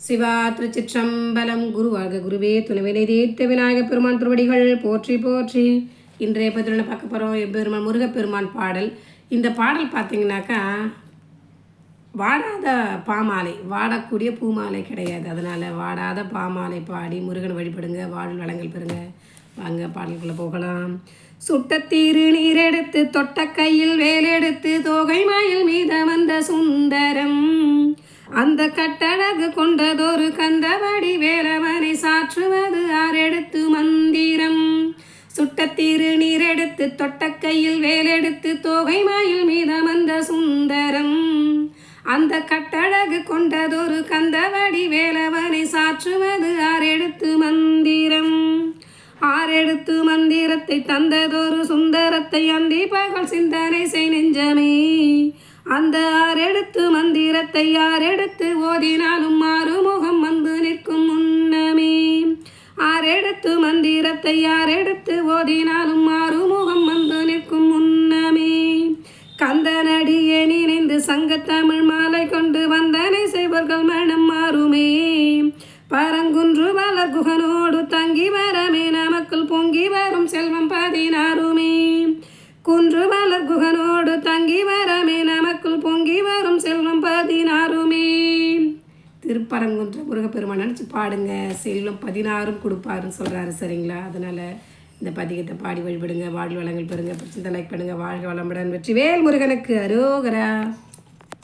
சிவா திருச்சிற்றம்பலம். குருவாக குருவே துணைவினை தீர்த்த விநாயகப் பெருமான் திருவடிகள் போற்றி போற்றி. இன்றைய பதிவில் பார்க்க போகிறோம் எம்பெருமான் முருகப்பெருமான் பாடல். இந்த பாடல் பார்த்திங்கனாக்கா வாடாத பாமாலை, வாடக்கூடிய பூமாலை கிடையாது. அதனால் வாடாத பாமாலை பாடி முருகன் வழிபடுங்க, வாழ் வளங்கள் பெறுங்க. வாங்க பாடலுக்குள்ளே போகலாம். சுட்டத்தீரு நீரெடுத்து தொட்ட கையில் வேலெடுத்து தோகை மயில் மீத வந்த சுந்தரம், அந்த கட்டழகு கொண்டதொரு கந்தவடி வேலவனை சாற்றுவது ஆரெடுத்து மந்திரம். சுட்டத்தீரு நீரெடுத்து தொட்ட கையில் வேலெடுத்து தோகை மயில் மீத வந்த சுந்தரம், அந்த கட்டழகு கொண்டதொரு கந்தவடி வேலவனை சாற்றுவது ஆரெடுத்து மந்திரம். ஆரெடுத்து மந்திரத்தை தந்ததொரு சுந்தரத்தை அந்தி பகல் சிந்தனை செய் நெஞ்சமே, அந்த ஆரெடுத்து மந்திரத்தை யாரெடுத்து ஓதினாலும் மாறுமுகம் வந்து நிற்கும் முன்னமே. ஆரெடுத்து மந்திரத்தை யாரெடுத்து ஓதினாலும் மாறுமுகம் வந்து நிற்கும் முன்னமே. கந்தனடியே நினைந்து சங்கத்தமிழ் மாலை கொண்டு வந்தனை செய்வர்கள் மனம் மாறுமே. பரங்குன்று வளர் குகனோடு தங்கி வரமே நமக்குள் பொங்கி வரும் செல்வம் 16மே. குன்று வளர் குகனோடு தங்கி வரமே நமக்குள் பொங்கி வரும் செல்வம் 16மே. திருப்பரங்குன்ற முருகப்பெருமான் நினச்சி பாடுங்க, செல்வம் 16 கொடுப்பாருன்னு சொல்கிறாரு. சரிங்களா? அதனால் இந்த பதிகத்தை பாடி வழிபடுங்க, வாழ்வு வளங்கள் பெறுங்க. பிடிச்சிருந்தா லைக் பண்ணுங்கள். வாழ்க வளமுடன். வெற்றிவேல் முருகனுக்கு அரோகரா.